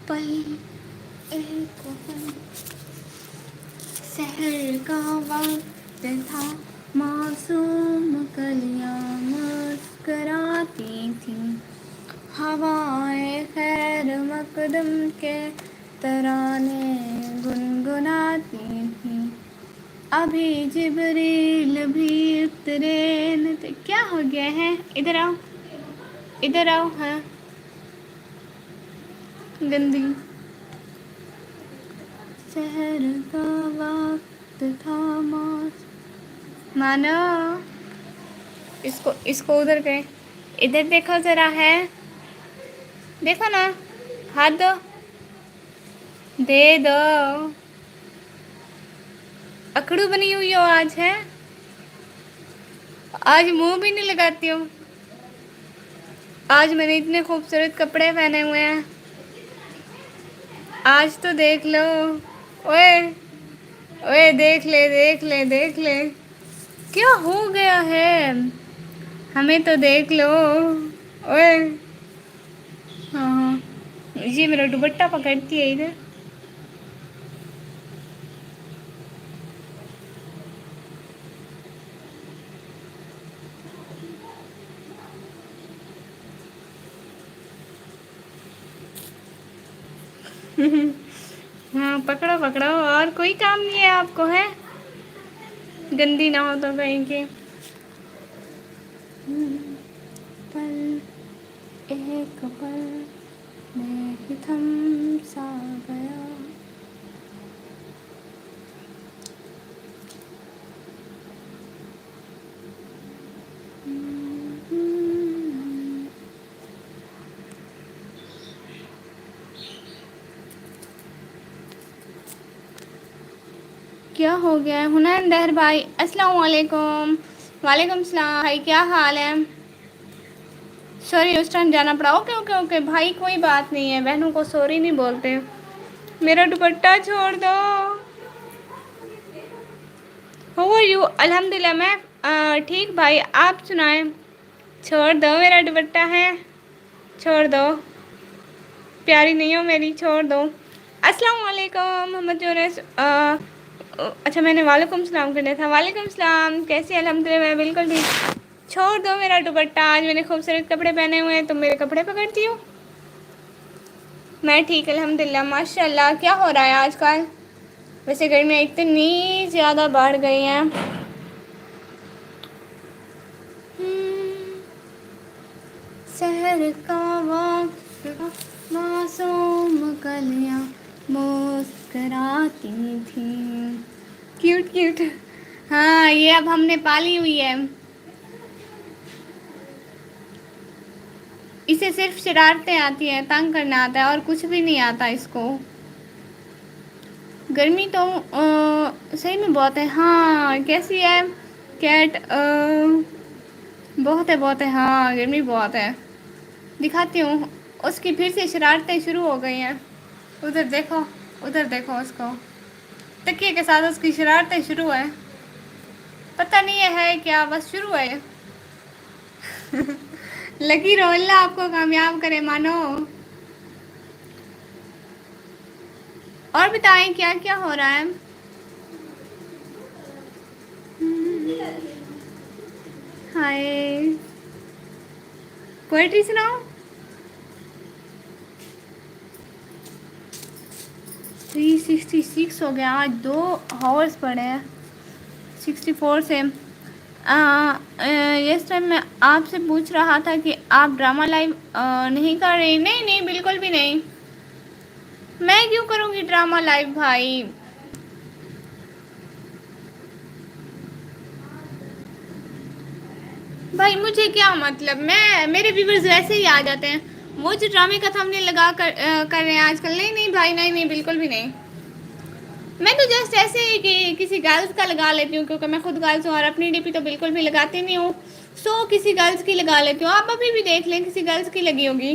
पल एक पल शहर का वक्त था, मासूम कलियां मुस्कराती थी, हवाएं खैर मकदम के तराने गुनगुनाती थी। अभी जिब्रील भी उतरे न थे। क्या हो गया है? इधर आओ, इधर आओ। हाँ, गंदी। शहर का वक्त था मानो। इसको इसको उधर गए। इधर देखो जरा है, देखो ना, हाथ दो, दे दो। अकड़ू बनी हुई हो आज है, आज मुंह भी नहीं लगाती हो। आज मैंने इतने खूबसूरत कपड़े पहने हुए हैं, आज तो देख लो। ओए ओए, देख ले देख ले देख ले, क्या हो गया है, हमें तो देख लो। ओए, हाँ हाँ, ये मेरा दुपट्टा पकड़ती है इधर। हाँ, पकड़ो पकड़ो, और कोई काम नहीं है आपको है, गंदी ना हो तो कहीं के। पल एक पल में ही थम सा गया। क्या हो गया है हुनैन भाई? अस्सलाम वालेकुम। वालेकुम सलाम भाई, क्या हाल है? सॉरी, उस टाइम जाना पड़ा। ओके ओके ओके भाई, कोई बात नहीं है, बहनों को सॉरी नहीं बोलते। मेरा दुपट्टा छोड़ दो। How are you? अल्हम्दुलिल्लाह, मैं ठीक भाई, आप सुनाएं। छोड़ दो, मेरा दुपट्टा है, छोड़ दो, प्यारी नहीं हो मेरी, छोड़ दो। अस्सलाम वालेकुम मोहम्मद यूनुस। अच्छा, मैंने वालेकुम सलाम करना था। वालेकुम सलाम, कैसी? अल्हम्दुलिल्लाह मैं बिल्कुल ठीक। छोड़ दो मेरा दुपट्टा, आज मैंने खूबसूरत कपड़े पहने हुए हैं, तुम मेरे कपड़े पकड़ती हो। मैं ठीक अल्हम्दुलिल्लाह माशाल्लाह। क्या हो रहा है आजकल? वैसे गर्मियाँ इतनी ज़्यादा बढ़ गई हैं। शहर का वक्त, मासूम कलियाँ मुस्कराती थी। Cute cute. हाँ, ये अब हमने पाली हुई है। इसे सिर्फ शरारतें आती हैं, तंग करना आता है, और कुछ भी नहीं आता इसको। गर्मी तो सही में बहुत है। हाँ, कैसी है कैट? बहुत है बहुत है, हाँ गर्मी बहुत है। दिखाती हूँ, उसकी फिर से शरारतें शुरू हो गई हैं। उधर देखो, उधर देखो उसको, तकिए के साथ उसकी शरारतें शुरू है। पता नहीं है क्या, बस शुरू है। लकी रहो, अल्लाह आपको कामयाब करे मानो। और बताएं क्या क्या हो रहा है? हाय, पोएट्री सुनाओ। 366 हो गया, आज 2 आवर्स पड़े हैं 64 से। यस टाइम मैं आपसे पूछ रहा था कि आप ड्रामा लाइव नहीं कर रही? नहीं नहीं, बिल्कुल भी नहीं। मैं क्यों करूँगी ड्रामा लाइव भाई? भाई मुझे क्या मतलब, मैं, मेरे व्यूवर्स वैसे ही आ जाते हैं। वो जो ड्रामे का थंबनेल लगा कर रहे हैं आजकल, नहीं नहीं भाई, नहीं नहीं, बिल्कुल भी नहीं। मैं तो जस्ट ऐसे ही कि किसी गर्ल्स का लगा लेती हूँ, क्योंकि मैं खुद गर्ल्स हूँ और अपनी डीपी तो बिल्कुल भी लगाती नहीं हूँ। सो किसी गर्ल्स की लगा लेती हूँ। आप अभी भी देख लें, किसी गर्ल्स की लगी होगी।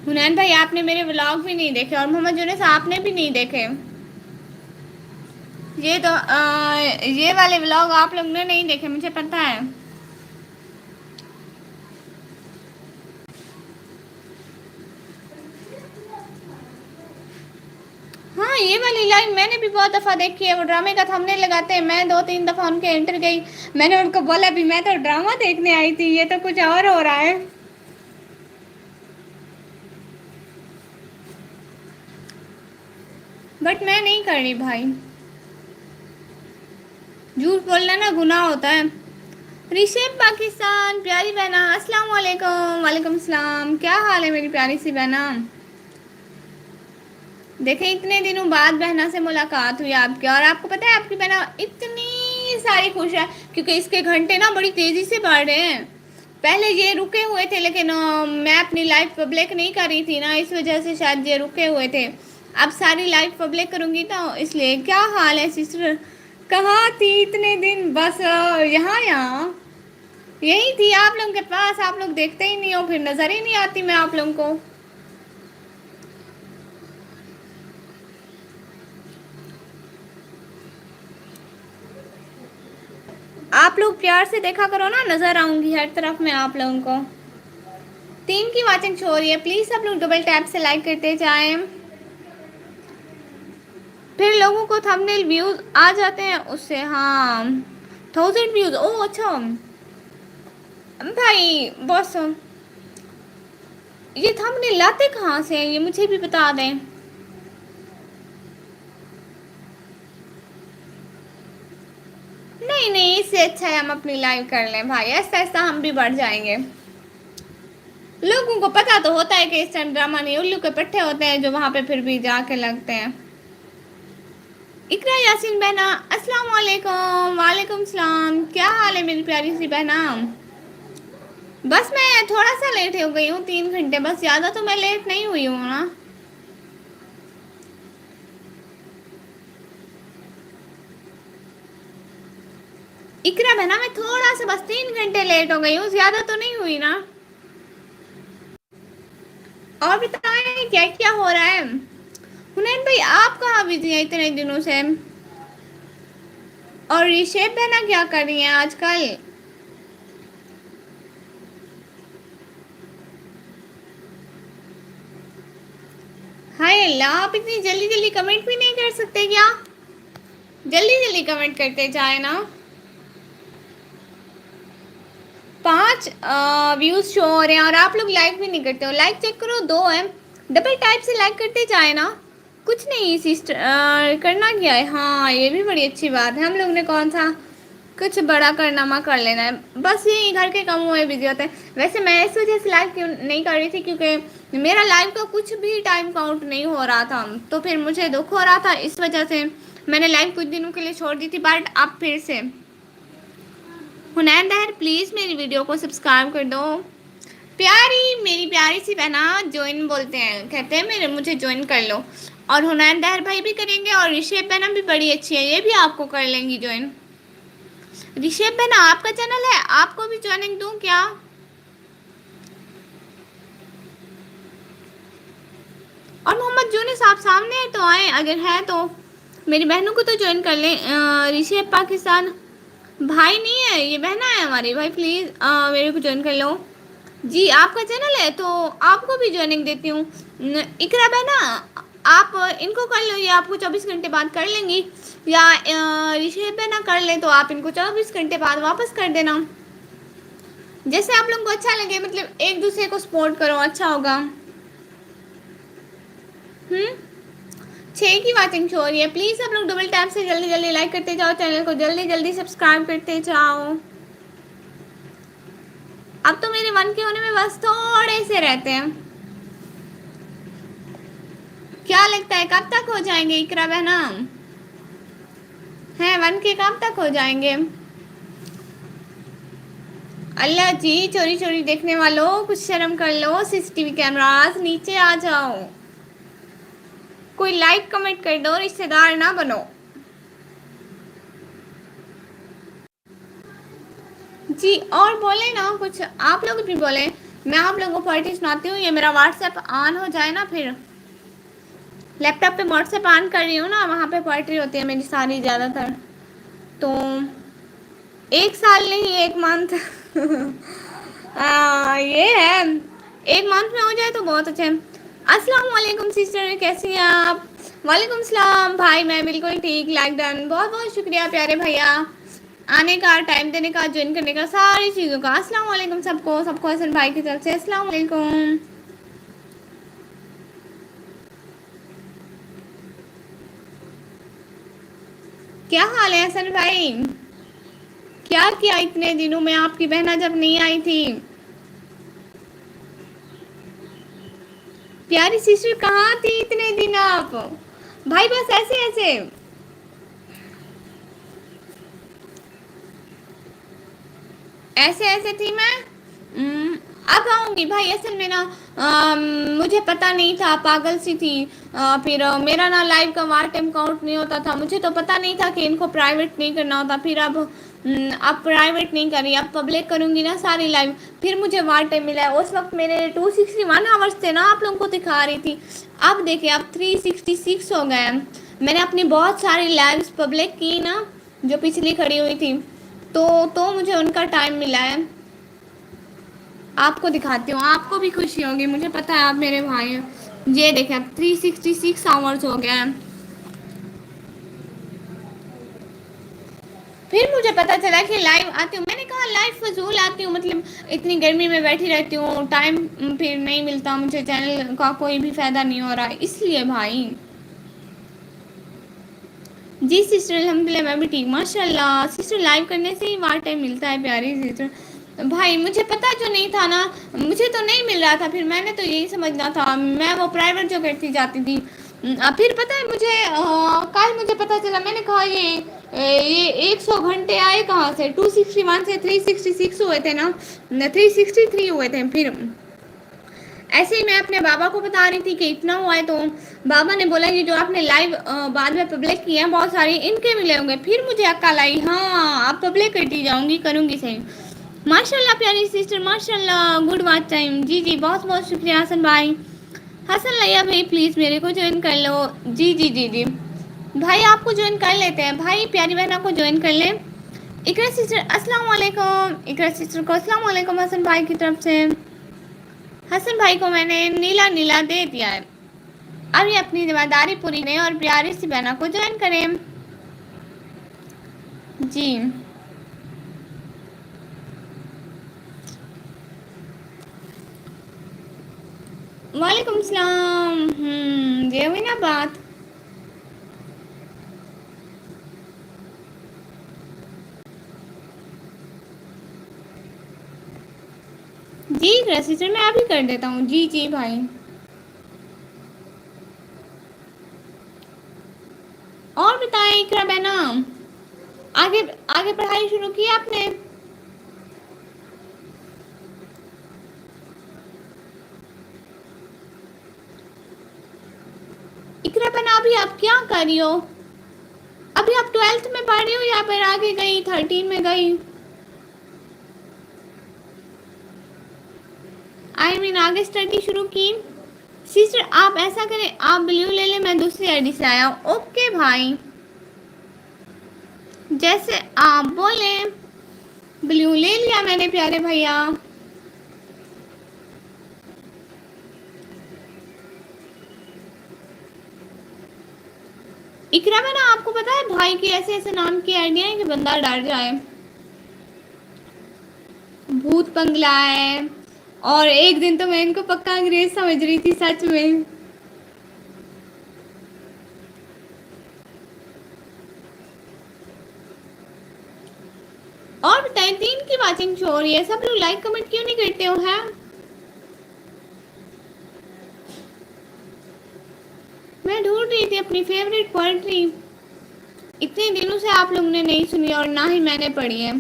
हुनैन भाई, आपने मेरे व्लॉग भी नहीं देखे, और मोहम्मद यूनुस आपने भी नहीं देखे। ये तो ये वाले व्लॉग आप लोग ने नहीं देखे, मुझे पता है। ये वाली लाइन मैंने भी बहुत दफ़ा देखी है। वो ड्रामे का थंबनेल लगाते हैं, मैं 2-3 दफ़ा उनके एंटर गई, मैंने उनको बोला भी मैं तो ड्रामा देखने आई थी, ये तो कुछ और हो रहा है। बट मैं नहीं कर रही भाई, झूठ बोलना ना गुनाह होता है। रिशेप पाकिस्तान, प्यारी बहना अस्सलाम वालेकुम। वालेकुम सलाम, क्या हाल है मेरी प्यारी सी बहना। देखें इतने दिनों बाद बहना से मुलाकात हुई आपकी, और आपको पता है आपकी बहना इतनी सारी खुश है क्योंकि इसके घंटे ना बड़ी तेज़ी से बढ़ रहे हैं। पहले ये रुके हुए थे, लेकिन मैं अपनी लाइव पब्लिक नहीं कर रही थी ना, इस वजह से शायद ये रुके हुए थे। अब सारी लाइव पब्लिक करूँगी तो इसलिए। क्या हाल है सिस्टर, कहाँ थी इतने दिन। बस यहाँ यहाँ यही थी आप लोगों के पास, आप लोग देखते ही नहीं हो, फिर नज़र ही नहीं आती मैं आप लोगों को। आप लोग प्यार से देखा करो ना, नज़र आऊंगी हर तरफ में आप लोगों को। 3 की वाचिंग शो हो रही है, प्लीज़ सब लोग डबल टैप से लाइक करते जाएं, फिर लोगों को थंबनेल व्यूज़ आ जाते हैं उससे। हाँ 1000 व्यूज़, ओह अच्छा भाई बॉस, ये थंबनेल लाते कहाँ से हैं ये मुझे भी बता दें। नहीं नहीं, इससे अच्छा है हम अपनी लाइव कर लें भाई, ऐसा ऐसा हम भी बढ़ जाएंगे। लोगों को पता तो होता है कि इस टाइम ड्रामा नहीं, उल्लू के पट्टे होते हैं जो वहाँ पे फिर भी जाके लगते हैं। इकरा यासीन बहना अस्सलाम वालेकुम। वालेकुम सलाम, क्या हाल है मेरी प्यारी सी बहना। बस मैं थोड़ा सा लेट हो गई हूँ, 3 घंटे बस, ज़्यादा तो मैं लेट नहीं हुई हूँ ना। इकरा बहना मैं थोड़ा सा बस 3 घंटे लेट हो गई हूँ, ज़्यादा तो नहीं हुई ना। और बताएं क्या क्या हो रहा है। हुनैन भाई आप कहाँ बिजी हैं इतने दिनों से, और रिशेप बहना क्या कर रही हैं आजकल। हाय अल्लाह, आप इतनी जल्दी जल्दी कमेंट भी नहीं कर सकते क्या, जल्दी जल्दी कमेंट करते जाए ना। 5 व्यूज शो हो रहे हैं और आप लोग लाइक भी नहीं करते हो। लाइक चेक करो, 2 है, डबल टाइप से लाइक करते जाए ना। कुछ नहीं सिस्टर, करना क्या है। हाँ ये भी बड़ी अच्छी बात है, हम लोग ने कौन सा कुछ बड़ा करनामा कर लेना है, बस यही घर के कामों में बिजी होते हैं। वैसे मैं इस वजह से लाइव क्यों नहीं कर रही थी क्योंकि मेरा लाइव का कुछ भी टाइम काउंट नहीं हो रहा था, तो फिर मुझे दुख हो रहा था, इस वजह से मैंने लाइव कुछ दिनों के लिए छोड़ दी थी। बट अब फिर से हुनैन दहर प्लीज़ मेरी वीडियो को सब्सक्राइब कर दो। प्यारी मेरी प्यारी सी बहना ज्वाइन बोलते हैं, कहते हैं मेरे मुझे ज्वाइन कर लो। और हुनैन दहर भाई भी करेंगे, और रिशेप बहना भी बड़ी अच्छी है, ये भी आपको कर लेंगी ज्वाइन। रिशेप बहना आपका चैनल है, आपको भी ज्वाइनिंग दूं क्या। और मोहम्मद यूनुस आप सामने है तो आए, अगर है तो मेरी बहनों को तो ज्वाइन कर लें। रिशेप पाकिस्तान भाई नहीं है, ये बहना है हमारी, भाई प्लीज़ मेरे को ज्वाइन कर लो जी। आपका चैनल है तो आपको भी ज्वाइनिंग देती हूँ। इकरा बहना आप इनको कर लो, ये आपको 24 घंटे बाद कर लेंगी, या रिशेप बहना कर लें तो आप इनको 24 घंटे बाद वापस कर देना, जैसे आप लोगों को अच्छा लगे। मतलब एक दूसरे को सपोर्ट करो, अच्छा होगा। 6 की वाचिंग शो हो रही है, प्लीज़ सब लोग डबल टैप से जल्दी जल्दी लाइक करते जाओ, चैनल को जल्दी जल्दी सब्सक्राइब करते जाओ। अब तो मेरे 1 के होने में बस थोड़े से रहते हैं। क्या लगता है कब तक हो जाएंगे इकरा बहना, है 1 के कब तक हो जाएंगे। अल्लाह जी, चोरी चोरी देखने वालों कुछ शर्म कर लो, सीसीटीवी कैमरास नीचे आ जाओ, कोई लाइक कमेंट कर दो, रिश्तेदार ना बनो जी। और बोले ना कुछ, आप लोग भी बोले, मैं आप लोगों को पार्टी सुनाती हूँ। ये मेरा व्हाट्सएप ऑन हो जाए ना, फिर लैपटॉप पे व्हाट्सएप ऑन कर रही हूँ ना, वहाँ पे पोइट्री होती है मेरी सारी ज़्यादातर, तो 1 साल नहीं 1 मंथ ये है, 1 मंथ में हो जाए तो बहुत अच्छा है। अस्सलाम वालेकुम सिस्टर, कैसी हैं आप। वालेकुम सलाम भाई, मैं बिल्कुल ठीक, लाइक डन। बहुत बहुत शुक्रिया प्यारे भैया, आने का, टाइम देने का, ज्वाइन करने का, सारी चीज़ों का। अस्सलाम वालेकुम सबको, सबको हसन भाई की तरफ से अस्सलाम वालेकुम। क्या हाल है हसन भाई? क्या किया इतने दिनों में? आपकी बहना जब नहीं आई थी। प्यारी सिस्टर कहाँ थी इतने दिन आप? भाई बस ऐसे ऐसे ऐसे ऐसे थी मैं। अब आऊंगी भाई, असल में ना मुझे पता नहीं था, पागल सी थी। फिर मेरा ना लाइव का वार टाइम काउंट नहीं होता था, मुझे तो पता नहीं था कि इनको प्राइवेट नहीं करना होता। फिर अब प्राइवेट नहीं करी, अब पब्लिक करूंगी ना सारी लाइव। फिर मुझे वार टाइम मिला है। उस वक्त मेरे 261 आवर्स थे ना, आप लोगों को दिखा रही थी। अब देखिए अब 366 हो गए हैं। मैंने अपनी बहुत सारी लाइव्स पब्लिक की ना, जो पिछली खड़ी हुई थी, तो मुझे उनका टाइम मिला है। आपको दिखाती हूँ, आपको भी खुशी होगी, मुझे पता है आप मेरे भाई हैं। ये देखें अब 366 आवर्स हो गए हैं। फिर मुझे पता चला कि लाइव आती हूँ। मैंने कहा लाइव फजूल आती हूँ, मतलब इतनी गर्मी में बैठी रहती हूँ, टाइम फिर नहीं मिलता मुझे, चैनल का कोई भी फ़ायदा नहीं हो रहा है, इसलिए भाई। जी सिस्टर अल्हम्दुलिल्लाह, मैं भी ठीक माशाल्लाह। सिस्टर लाइव करने से ही वार टाइम मिलता है प्यारी सिस्टर। भाई मुझे पता जो नहीं था ना, मुझे तो नहीं मिल रहा था। फिर मैंने तो यही समझना था, मैं वो प्राइवेट जो करती जाती थी। फिर पता है मुझे कल मुझे पता चला, मैंने कहा ये 100 घंटे आए कहाँ से? 261 से 366 हुए थे ना, 363 हुए थे। फिर ऐसे ही मैं अपने बाबा को बता रही थी कि इतना हुआ है, तो बाबा ने बोला कि जो आपने लाइव बाद में पब्लिक किए हैं बहुत सारी, इनके मिले होंगे। फिर मुझे अक्ल आई, हाँ अब पब्लिक करती जाऊंगी, करूंगी सही। माशाल्लाह प्यारी सिस्टर, माशाल्लाह, गुड वाच टाइम। जी जी बहुत बहुत शुक्रिया हसन भाई। हसन लैया भाई प्लीज़ मेरे को ज्वाइन कर लो। जी जी जी जी भाई, आपको ज्वाइन कर लेते हैं भाई, प्यारी बहना को ज्वाइन कर लें। इकरा सिस्टर अस्सलाम वालेकुम, इकरा सिस्टर को अस्सलाम वालेकुम हसन भाई की तरफ से। हसन भाई को मैंने नीला नीला दे दिया है। अब ये अपनी जिम्मेदारी पूरी करें और प्यारी सी बहना को ज्वाइन करें। जी वालेकुम सलाम। ये हुई ना बात। जी सिस्टर मैं अभी कर देता हूँ। जी जी भाई। और बताएं इकरा बहना, आगे आगे पढ़ाई शुरू की आपने? इकरा बहना अभी आप क्या कर रही हो? अभी आप 12th में पढ़ रही हो या फिर आगे गई 13 में गई? आई मीन आगे स्टडी शुरू की? सिस्टर आप ऐसा करें, आप ब्लू ले लें, मैं दूसरी आईडी से आया हूँ। ओके भाई, जैसे आप बोले। ब्लू ले लिया मैंने प्यारे भैया। इकरा में ना, आपको पता है भाई की ऐसे ऐसे नाम की आइडिया है कि बंदा डर जाए। भूत बंगला है, और एक दिन तो मैं इनको पक्का अंग्रेज समझ रही थी सच में। और बताएं 3 की वाचिंग शो हो रही है, सब लोग लाइक कमेंट क्यों नहीं करते हो? है मैं ढूंढ रही थी अपनी फेवरेट पोएट्री, इतने दिनों से आप लोगों ने नहीं सुनी और ना ही मैंने पढ़ी है।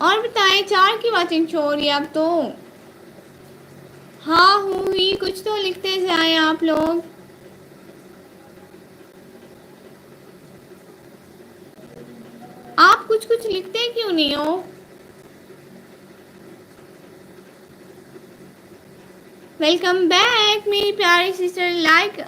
और बताएं 4 की वाचिंग शो हो रही है अब तो। हाँ हुई, कुछ तो लिखते जाए आप लोग। आप कुछ कुछ लिखते क्यों नहीं हो? वेलकम बैक मेरी प्यारी sister, like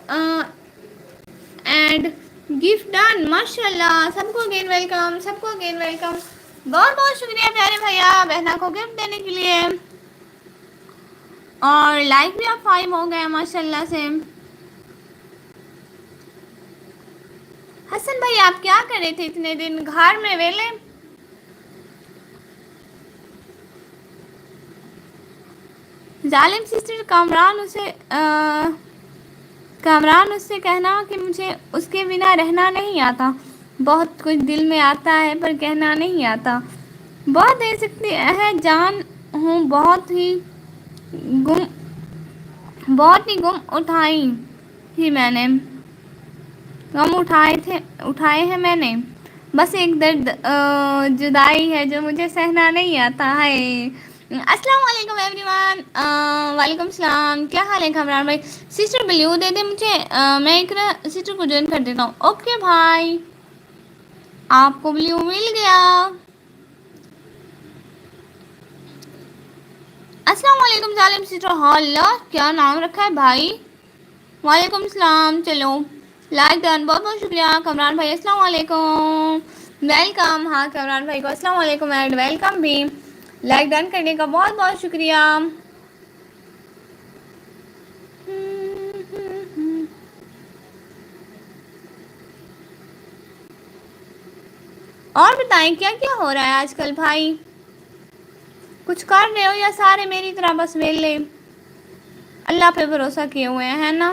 and gift done, माशाल्लाह। सबको अगेन वेलकम, सबको अगेन वेलकम। बहुत बहुत शुक्रिया प्यारे भैया बहना को गिफ्ट देने के लिए। और लाइक भी आप 5 हो गए माशाल्लाह से। हसन भाई आप क्या कर रहे थे इतने दिन घर में वेले? जालिम सिस्टर कामरान उससे कहना कि मुझे उसके बिना रहना नहीं आता। बहुत कुछ दिल में आता है पर कहना नहीं आता। बहुत दे सकती है जान हूँ गुम बहुत ही गुम उठाई ही मैंने। गम उठाए हैं मैंने। बस एक दर्द जुदाई है जो मुझे सहना नहीं आता है। अस्सलाम वालेकुम एवरीवन। वालेकुम सलाम। क्या हाल है कमरान भाई? सिस्टर ब्लू दे दे मुझे, मैं एक ना सिस्टर को ज्वाइन कर देता हूँ। ओके भाई आपको ब्लू मिल गया। अस्सलाम वालेकुम जालिम सिस्टर। हल्ला क्या नाम रखा है भाई? वालेकुम सलाम। चलो लाइक डन। बहुत बहुत शुक्रिया कमरान भाई। अस्सलाम वालेकुम। वेलकम। हाँ कमरान भाई को अस्सलाम वालेकुम एंड वेलकम भी। लाइक डन करने का बहुत बहुत शुक्रिया। और बताएं क्या क्या हो रहा है आजकल भाई? कुछ कर रहे हो या सारे मेरी तरह बस वेले अल्लाह पे भरोसा किए हुए हैं ना?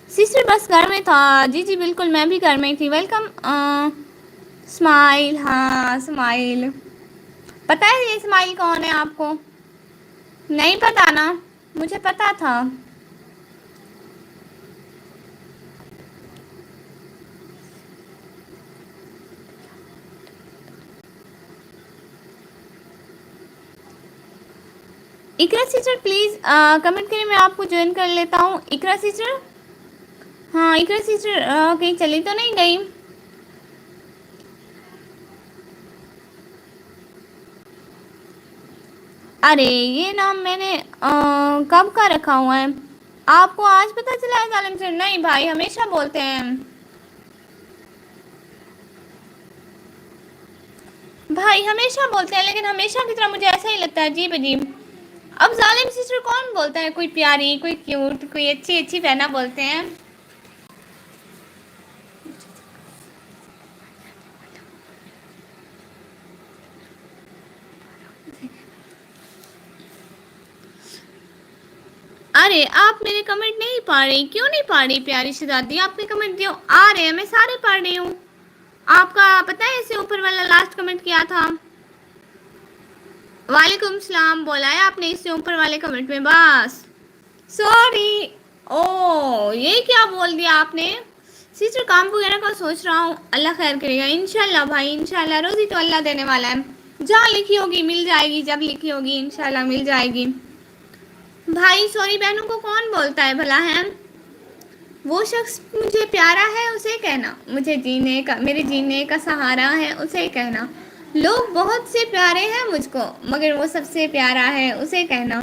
सिस्टर बस घर में था। जी जी बिल्कुल मैं भी घर में थी। वेलकम। स्माइल। हाँ स्माइल। पता है ये स्माइल कौन है आपको? नहीं पता ना? मुझे पता था। इकरा सिस्टर प्लीज़ कमेंट करिए, मैं आपको ज्वाइन कर लेता हूँ। इकरा सिस्टर। हाँ इकरा सिस्टर कहीं चली तो नहीं गई? अरे ये नाम मैंने कब का रखा हुआ है? आपको आज पता चला है जालिम सर? नहीं भाई हमेशा बोलते हैं भाई, हमेशा बोलते हैं लेकिन हमेशा की तरह मुझे ऐसा ही लगता है अजीब अजीब। अब जालिम सिस्टर कौन बोलता है? कोई प्यारी, कोई क्यूट, कोई अच्छी अच्छी बहना बोलते हैं। अरे आप मेरे कमेंट नहीं पढ़ रही? क्यों नहीं पढ़ रही प्यारी शहजादी? आपके कमेंट जो आ रहे हैं मैं सारे पढ़ रही हूँ। आपका पता है इससे ऊपर वाला लास्ट कमेंट क्या था? वालेकुम सलाम बोला है आपने इससे ऊपर वाले कमेंट में बस। सॉरी। ओ ये क्या बोल दिया आपने? सिस्टर काम वगैरह का सोच रहा हूँ, अल्लाह खैर करेगा इंशाल्लाह भाई इंशाल्लाह। रोजी तो अल्लाह देने वाला है, जहाँ लिखी होगी मिल जाएगी, जब लिखी होगी इंशाल्लाह मिल जाएगी। भाई सॉरी बहनों को कौन बोलता है भला है? वो शख्स मुझे प्यारा है उसे कहना, मुझे जीने का मेरे जीने का सहारा है उसे कहना। लोग बहुत से प्यारे हैं मुझको मगर वो सबसे प्यारा है उसे कहना।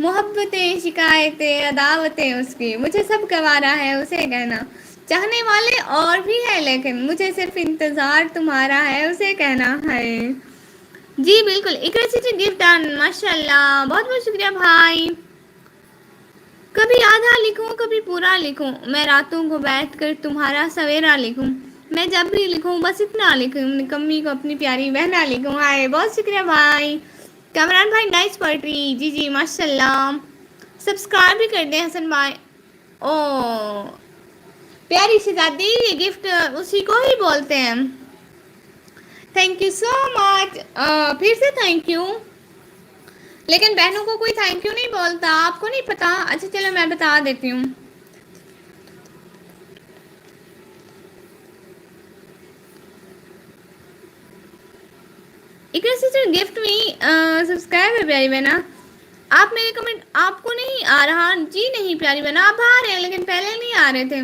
मोहब्बतें शिकायतें अदावतें उसकी मुझे सब गवारा है उसे कहना। चाहने वाले और भी है लेकिन मुझे सिर्फ इंतज़ार तुम्हारा है उसे कहना है। जी बिल्कुल। इकरा से गिफ्ट डन माशाल्लाह। बहुत बहुत शुक्रिया भाई। कभी आधा लिखूं कभी पूरा लिखूं, मैं रातों को बैठकर तुम्हारा सवेरा लिखूं। मैं जब भी लिखूं बस इतना लिखूं, निकम्मी को अपनी प्यारी बहना लिखूं। हाय बहुत शुक्रिया भाई। कमरान भाई नाइस पोइट्री। जी जी माशाल्लाह। सब्सक्राइब भी कर दें हसन भाई। ओ प्यारी शहजादी, ये गिफ्ट उसी को ही बोलते हैं। Thank you so much. फिर से थैंक यू। लेकिन बहनों को कोई थैंक यू नहीं बोलता, आपको नहीं पता? अच्छा चलो मैं बता देती हूँ। इकरा सिस्टर गिफ्ट में सब्सक्राइब है प्यारी बहना। आप मेरे कमेंट आपको नहीं आ रहा? जी नहीं प्यारी बहना, आप आ रहे हैं लेकिन पहले नहीं आ रहे थे।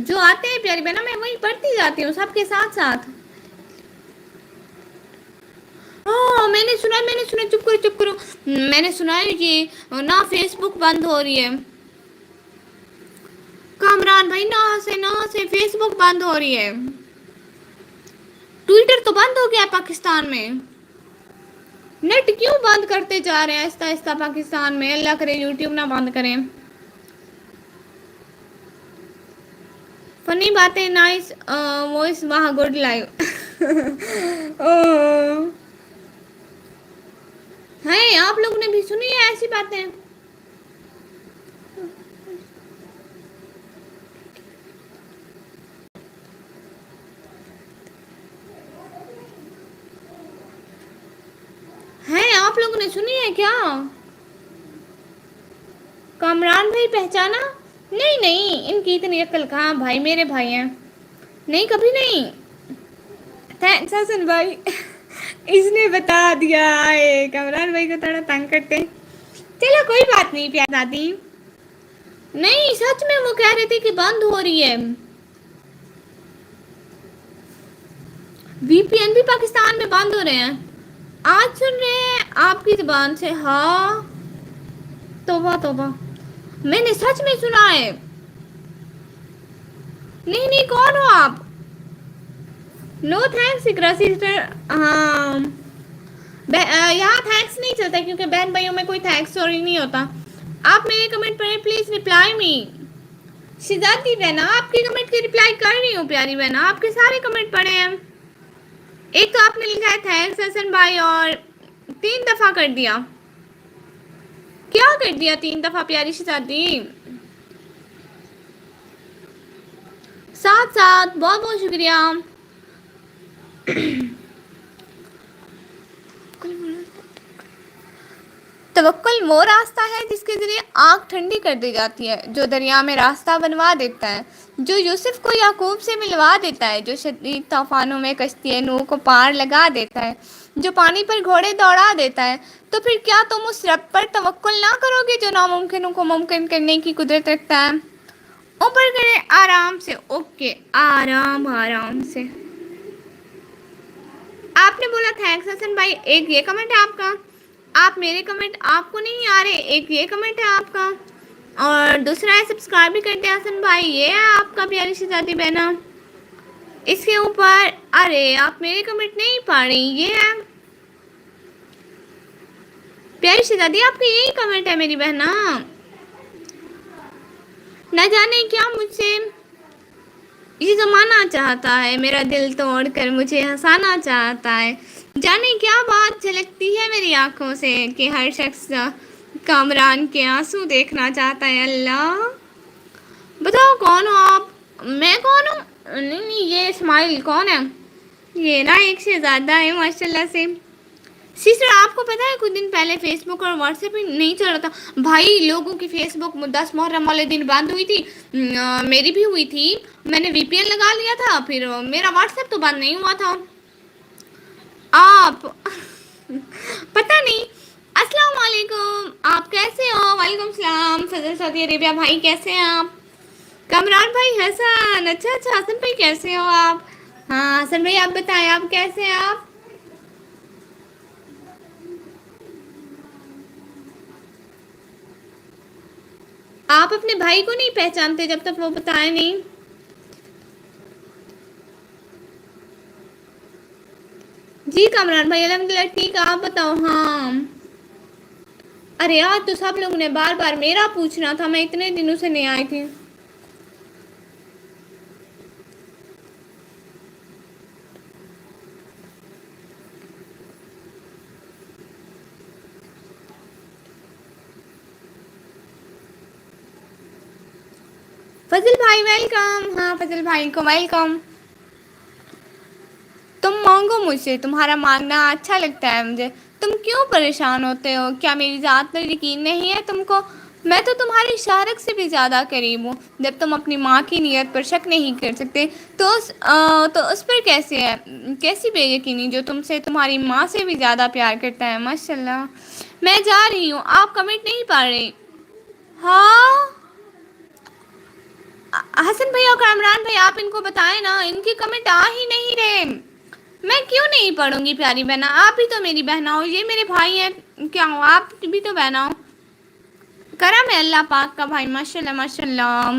जो आते हैं प्यारी बहना मैं वही पढ़ती जाती हूँ सबके साथ साथ। मैंने सुना चुप करो। मैंने सुना है कि ना फेसबुक बंद हो रही है। कामरान भाई ना से फेसबुक बंद हो रही है, ट्विटर तो बंद हो गया पाकिस्तान में। नेट क्यों बंद करते जा रहे हैं आहिस्ता आहिस्ता पाकिस्तान में। अल्लाह करे यूट्यूब ना बंद करें। फनी बातें, नाइस वॉइस, वाह गुड लाइव। है, आप लोग ने भी सुनी है ऐसी बातें? हैं, आप लोगों ने सुनी है क्या? कामरान भाई पहचाना? नहीं नहीं, इनकी इतनी अक्ल कहाँ भाई, मेरे भाई हैं। नहीं, कभी नहीं। थैंक्स हसन भाई। इसने बता दिया है, कामरान भाई को थोड़ा तंग करते। चलो कोई बात नहीं प्यार दादी। नहीं सच में वो कह रहे थे कि बंद हो रही है। वीपीएन भी पाकिस्तान में बंद हो रहे हैं। आज सुन रहे हैं आपकी जुबान से। हाँ, तौबा तौबा, मैंने सच में सुना है। नहीं नहीं, कौन हो आप? नो थैंक्स इकरा सिस्टर। हाँ, यहाँ थैंक्स नहीं चलता क्योंकि बहन भाइयों में कोई थैंक्स स्टोरी नहीं होता। आप मेरे कमेंट पढ़े, प्लीज रिप्लाई मी। शिजाती बहना, आपकी कमेंट की रिप्लाई कर रही हूँ प्यारी बहना, आपके सारे कमेंट पढ़े हैं। एक तो आपने लिखा है थैंक्स हसन भाई, और 3 दफा कर दिया। क्या कर दिया 3 दफा प्यारी शिजाती? साथ साथ बहुत बहुत शुक्रिया। तवक्कुल वो रास्ता है जिसके जरिए आग ठंडी कर दी जाती है, जो दरिया में रास्ता बनवा देता है, जो यूसुफ को याकूब से मिलवा देता है, जो शदीद तूफानों में कश्ती नूह को पार लगा देता है, जो पानी पर घोड़े दौड़ा देता है। तो फिर क्या तुम उस रब पर तवक्कुल ना करोगे जो नामुमकिन को मुमकिन करने की कुदरत रखता है? ऊपर करें आराम से। ओके, आराम आराम से। आपने बोला थैंक्स हसन भाई, एक ये कमेंट है आपका। आप मेरे कमेंट आपको नहीं आ रहे, एक ये कमेंट है आपका, और दूसरा है सब्सक्राइब भी करते हैं हसन भाई, ये है आपका प्यारी शहजादी बहना। इसके ऊपर अरे आप मेरे कमेंट नहीं पढ़ रही, ये है प्यारी शहजादी, आपका यही कमेंट है मेरी बहना। न जाने क्या मुझसे ये जमाना चाहता है, मेरा दिल तोड़कर मुझे हंसाना चाहता है। जाने क्या बात झलकती है मेरी आंखों से कि हर शख्स कामरान के आंसू देखना चाहता है। अल्लाह, बताओ कौन हो आप? मैं कौन हूँ? नहीं नहीं, ये इस्माइल कौन है? ये ना एक शहजादा है माशाल्लाह से। सिस्टर आपको पता है कुछ दिन पहले फेसबुक और व्हाट्सएप ही नहीं चल रहा था भाई। लोगों की फेसबुक 10 मुहर्रम वाले दिन बंद हुई थी, मेरी भी हुई थी। मैंने वीपीएन लगा लिया था, फिर मेरा व्हाट्सएप तो बंद नहीं हुआ था। आप पता नहीं। अस्सलाम वालेकुम, आप कैसे हो? वालेकुम सलाम। फजल सऊदी अरेबिया भाई कैसे हैं आप? कमरान भाई हसन, अच्छा अच्छा। हसन भाई कैसे हो आप? हाँ हसन भाई आप बताएं, आप कैसे हैं? आप अपने भाई को नहीं पहचानते जब तक वो बताए नहीं। जी कमरान भाई अल्हम्दुलिल्लाह ठीक है, आप बताओ। हाँ, अरे यार तो सब लोगों ने बार बार मेरा पूछना था, मैं इतने दिनों से नहीं आई थी। फजल भाई वेलकम। हाँ फजल भाई को वेलकम। तुम मांगो मुझसे, तुम्हारा मांगना अच्छा लगता है मुझे। तुम क्यों परेशान होते हो? क्या मेरी ज़ात पर यकीन नहीं है तुमको? मैं तो तुम्हारी शारक से भी ज़्यादा करीब हूँ। जब तुम अपनी माँ की नीयत पर शक नहीं कर सकते तो उस पर कैसे है? कैसी बेयकीनी जो तुमसे तुम्हारी माँ से भी ज़्यादा प्यार करता है। माशाल्लाह। मैं जा रही हूँ, आप कमेंट नहीं पढ़ रहे। हाँ हसन भैया और कामरान भाई आप इनको बताएं ना, इनके कमेंट आ ही नहीं रहे। मैं क्यों नहीं पढ़ूंगी प्यारी बहना? आप ही तो मेरी बहना हो, ये मेरे भाई हैं। क्या हो, आप भी तो बहना हो। करम है अल्लाह पाक का भाई, माशाल्लाह माशाल्लाह।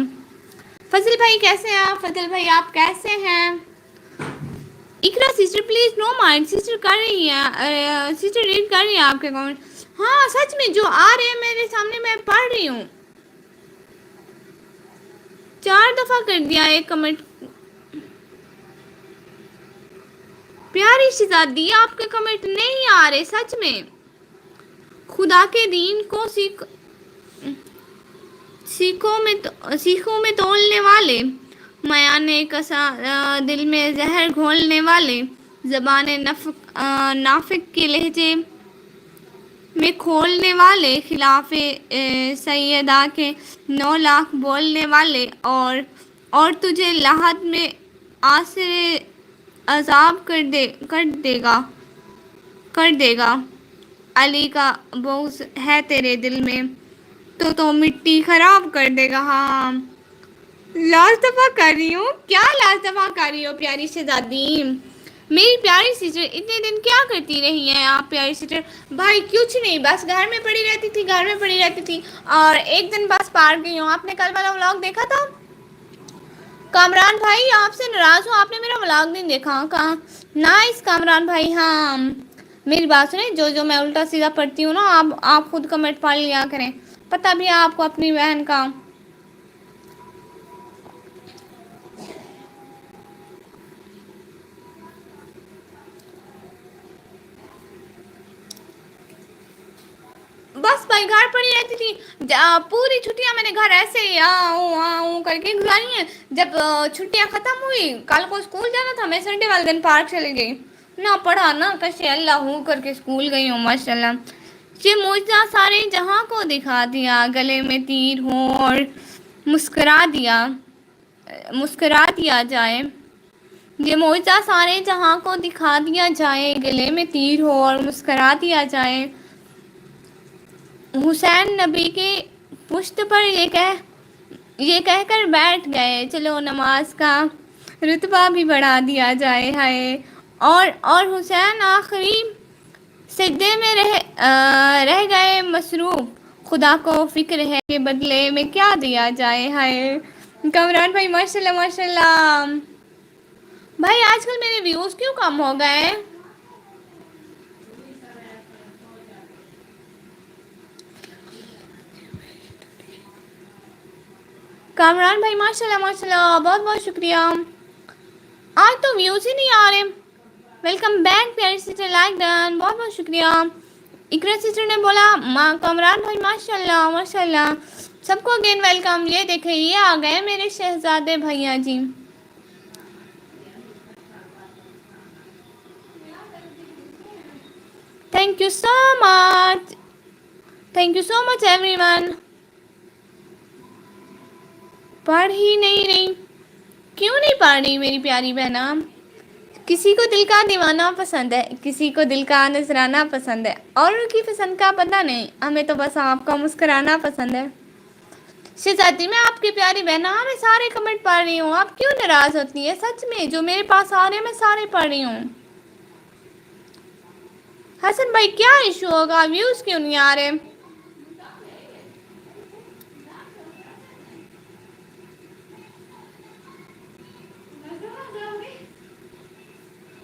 फजल भाई कैसे हैं आप? फजल भाई आप कैसे हैं? Iqra sister please no mind, sister कर रही है, सिस्टर रीड कर रही है आपके कमेंट। हाँ सच में जो आ रहे हैं मेरे सामने मैं पढ़ रही हूँ। 4 दफा कर दिया एक कमेंट। प्यारी शहजादी आपके कमेंट नहीं आ रहे सच में। खुदा के दीन को सीखों में तोलने वाले, मयाने कसा दिल में जहर घोलने वाले, ज़बान नाफिक के लहजे में खोलने वाले, खिलाफे सैयदा के 9 लाख बोलने वाले, और तुझे लाहत में आसरे अजाब कर देगा। अली का बोझ है तेरे दिल में तो मिट्टी खराब कर देगा। हाँ लास्ट दफा कर रही हूँ। क्या लास्ट दफा कर रही हो प्यारी शहजादी? मेरी प्यारी सिस्टर इतने दिन क्या करती रही हैं आप प्यारी सिस्टर? भाई कुछ नहीं, बस घर में पड़ी रहती थी, घर में पड़ी रहती थी। और एक दिन बस पार गई हूँ। आपने कल वाला व्लॉग देखा था? कामरान भाई आपसे नाराज हूँ, आपने मेरा व्लॉग नहीं देखा। कहाँ नाइस कामरान भाई। हाँ मेरी बात सुने, जो मैं उल्टा सीधा पढ़ती हूँ ना, आप खुद कमेंट पढ़ लिया करें, पता भी है आपको अपनी बहन का। बस भाई घर पड़ी रहती थी। पूरी छुट्टियां मैंने घर ऐसे ही आऊँ करके गुजारी हैं। जब छुट्टियां खत्म हुई, कल को स्कूल जाना था, मैं संडे वाले दिन पार्क चली गई। ना पढ़ा ना कशे, अल्लाह हूँ करके स्कूल गई हूँ माशाल्लाह। ये मुझे सारे जहाँ को दिखा दिया, गले में तीर हो और मुस्करा दिया जाए। ये मोजा सारे जहाँ को दिखा दिया जाए, गले में तीर हो और मुस्करा दिया जाए। हुसैन नबी के पुश्त पर ये कहकर बैठ गए, चलो नमाज का रुतबा भी बढ़ा दिया जाए। हाय और हुसैन आखिरी सजदे में रह गए मसरूफ, खुदा को फिक्र है कि बदले में क्या दिया जाए। हाय कमरान भाई माशाल्लाह माशाल्लाह। भाई आजकल मेरे व्यूज क्यों कम हो गए? कामरान भाई माशाल्लाह माशाल्लाह, बहुत बहुत शुक्रिया। आज तो व्यूज ही नहीं आ रहे। वेलकम बैक प्यारी सिस्टर, लाइक डन, बहुत बहुत शुक्रिया। इकरा सिस्टर ने बोला माँ कामरान भाई माशाल्लाह माशाल्लाह, सबको अगेन वेलकम। ये देखे ये आ गए मेरे शहजादे भैया जी। Thank you so much, thank you so much everyone. पढ़ ही नहीं रही, क्यों नहीं पढ़ रही मेरी प्यारी बहना? किसी को दिल का दीवाना पसंद है, किसी को दिल का नजराना पसंद है, और की पसंद का पता नहीं, हमें तो बस आपका मुस्कुराना पसंद है। शहजादी मैं आपकी प्यारी बहना, मैं सारे कमेंट पढ़ रही हूँ, आप क्यों नाराज होती है? सच में जो मेरे पास आ रहे हैं मैं सारे पढ़ रही हूँ। हसन भाई क्या इशू होगा, व्यूज क्यों नहीं आ रहे?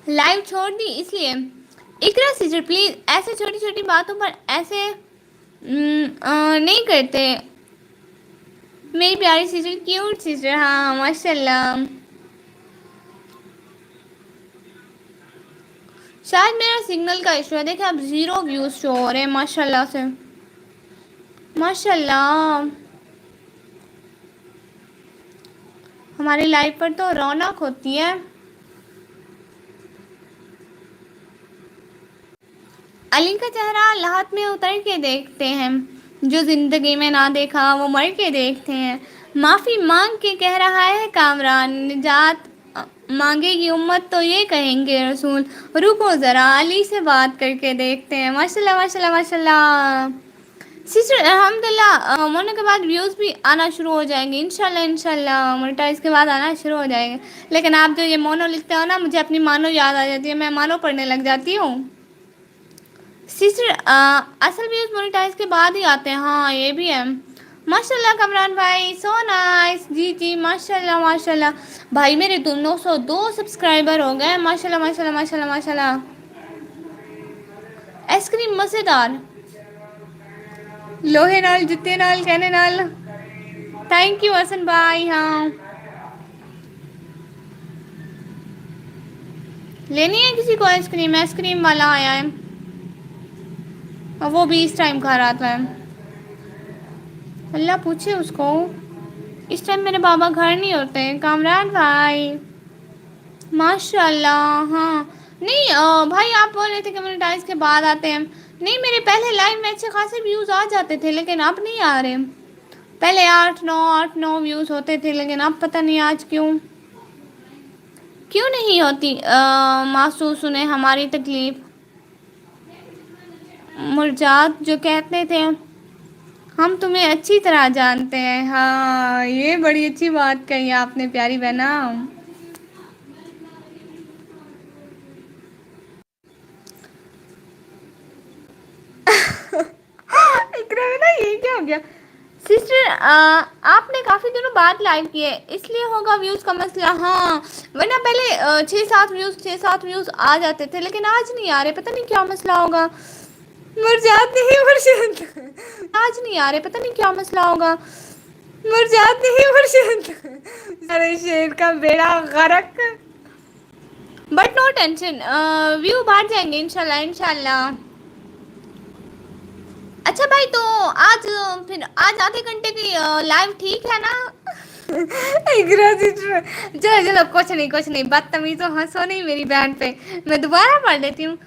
लाइव छोड़ दी इसलिए। इकरा सिस्टर प्लीज ऐसे छोटी छोटी बातों पर ऐसे नहीं करते। मेरी प्यारी सिस्टर, क्यूट सिस्टर, हाँ माशाल्लाह। शायद मेरा सिग्नल का इशू है। देखिए अब 0 व्यूज शो हो रहे हैं माशाल्लाह से, माशाल्लाह। हमारी लाइफ पर तो रौनक होती है। अली का चेहरा लाहत में उतर के देखते हैं, जो जिंदगी में ना देखा वो मर के देखते हैं। माफ़ी मांग के कह रहा है कामरान, निजात मांगेगी उम्मत तो ये कहेंगे रसूल, रुको ज़रा अली से बात करके देखते हैं। माशाल्लाह माशाल्लाह माशाल्लाह। सिस्टर अल्हम्दुलिल्लाह मोनो के बाद व्यूज़ भी आना शुरू हो जाएंगे इंशाल्लाह इंशाल्लाह, मोनेटाइज के बाद आना शुरू हो जाएंगे। लेकिन आप जो ये मोनो लिखते हो ना, मुझे अपनी मानो याद आ जाती है, मैं मानो पढ़ने लग जाती हूँ। सिस्टर असल व्यूज़ मोनेटाइज के बाद ही आते हैं, हाँ ये भी है। माशाल्लाह कमरान भाई, सो नाइस। जी जी माशाल्लाह माशाल्लाह। भाई मेरे तो 902 सब्सक्राइबर हो गए, माशाल्लाह माशाल्लाह माशाल्लाह माशाल्लाह। आइसक्रीम मज़ेदार, लोहे नाल जुत्ते नाल कहने नाल। थैंक यू हसन भाई। हाँ, लेनी है किसी को आइसक्रीम? आइसक्रीम वाला आया है और वो भी इस टाइम खा रहा था। अल्लाह पूछे उसको, इस टाइम मेरे बाबा घर नहीं होते। कामरान भाई माशाल्लाह। हाँ नहीं भाई आप बोल रहे थे कि मोनेटाइज के बाद आते हैं। नहीं, मेरे पहले लाइव में अच्छे खासे व्यूज़ आ जाते थे, लेकिन अब नहीं आ रहे। पहले 8 9 व्यूज़ होते थे, लेकिन अब पता नहीं आज क्यों क्यों नहीं होती। महसूस उन्हें हमारी तकलीफ़। मुरजात जो कहते थे हम तुम्हें अच्छी तरह जानते हैं। हाँ, ये बड़ी अच्छी बात कही आपने प्यारी बहना। इकरा में ना ये क्या हो गया सिस्टर? आपने काफ़ी दिनों बाद लाइव किए, इसलिए होगा व्यूज़ का मसला। हाँ, वरना पहले 6 7 व्यूज़ आ जाते थे, लेकिन आज नहीं आ रहे, पता नहीं क्या मसला होगा। मुरझात नहीं मुरझात, आज नहीं आ रहे, पता नहीं क्या मसला होगा। मुरझात नहीं मुरझात। अरे शेर का बेड़ा गर्क। बट नो टेंशन, व्यू बढ़ जाएंगे इंशाल्लाह इंशाल्लाह। अच्छा भाई, तो आज फिर आज आधे घंटे की लाइव ठीक है ना? चलो चलो, कुछ नहीं, बदतमीज तो हंसो नहीं मेरी बहन पे। मैं दोबारा पढ़ लेती हूँ।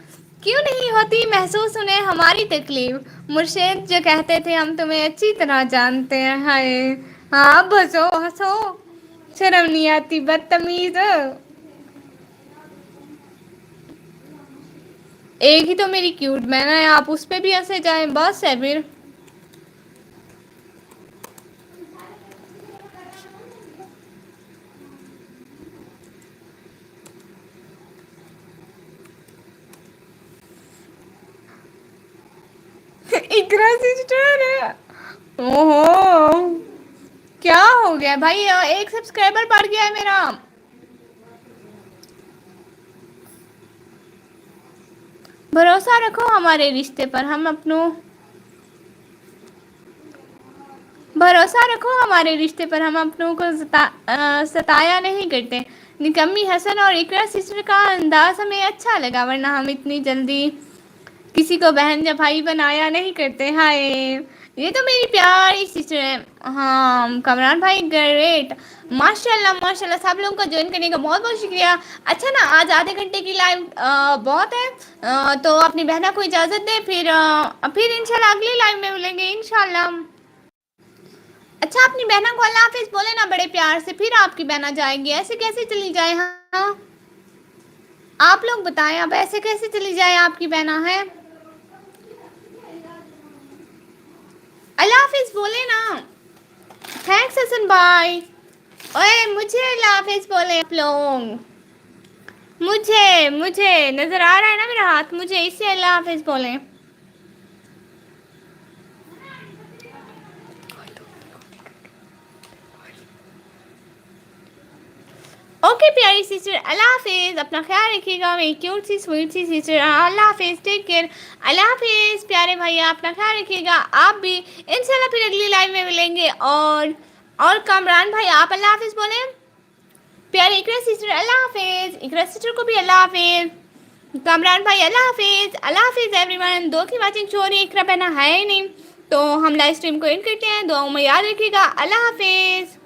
क्यों नहीं होती महसूस उन्हें हमारी तकलीफ, मुर्शिद जो कहते थे हम तुम्हें अच्छी तरह जानते हैं। हाय, हाँ अब हंसो हंसो, शर्म नहीं आती बदतमीज। एक ही तो मेरी क्यूट बहन है, आप उस पे भी हंसे जाएं, बस है फिर। इकरा सिस्टर, ओहो क्या हो गया भाई? एक सब्सक्राइबर बढ़ गया है मेरा। भरोसा रखो हमारे रिश्ते पर, हम अपनों भरोसा रखो हमारे रिश्ते पर, हम अपनों को सताया नहीं करते। निकम्मी हसन और इकरा सिस्टर का अंदाज हमें अच्छा लगा, वरना हम इतनी जल्दी किसी को बहन या भाई बनाया नहीं करते। हाय, ये तो मेरी प्यारी सिस्टर है। हाँ कमरान भाई ग्रेट, माशाल्लाह माशाल्लाह। सब लोगों का ज्वाइन करने का बहुत बहुत शुक्रिया। अच्छा ना, आज आधे घंटे की लाइव बहुत है, तो अपनी बहना को इजाज़त दे, फिर इंशाल्लाह अगली लाइव में मिलेंगे इंशाल्लाह। अच्छा, अपनी बहना को अल्लाह हाफिज़ बोले ना बड़े प्यार से, फिर आपकी बहना जाएगी, ऐसे कैसे चली जाए? हाँ आप लोग बताएं, अब ऐसे कैसे चली जाए आपकी बहना है? अल्लाह हाफिज़ बोले ना। थैंक्स हसन भाई। ओए मुझे अल्लाह हाफिज़ बोले आप लोग। मुझे मुझे नज़र आ रहा है ना मेरा हाथ, मुझे इससे अल्लाह हाफिज़ बोले। ओके प्यारी सिस्टर, अल्लाह हाफिज़, अपना ख्याल रखिएगा। मेरी क्यूट सी स्वीट सी सिस्टर, अल्लाह हाफिज़, टेक केयर। अल्लाह हाफिज़ प्यारे भैया, अपना ख्याल रखिएगा। आप भी इंशाल्लाह फिर अगली लाइव में मिलेंगे। और कामरान भाई आप अल्लाह हाफिज़ बोले। प्यारे इकरा सिस्टर अल्लाह हाफिज़, इकरा सिस्टर को भी अल्लाह हाफिज़। कामरान भाई अल्लाह हाफिज़, अल्लाह हाफिज़ एवरीवन। दो की वाचिंग शो हो रही है, इकरा बहना है ही नहीं, तो हम लाइव स्ट्रीम को एंड करते हैं। दुआओं में याद रखिएगा। अल्लाह हाफिज़।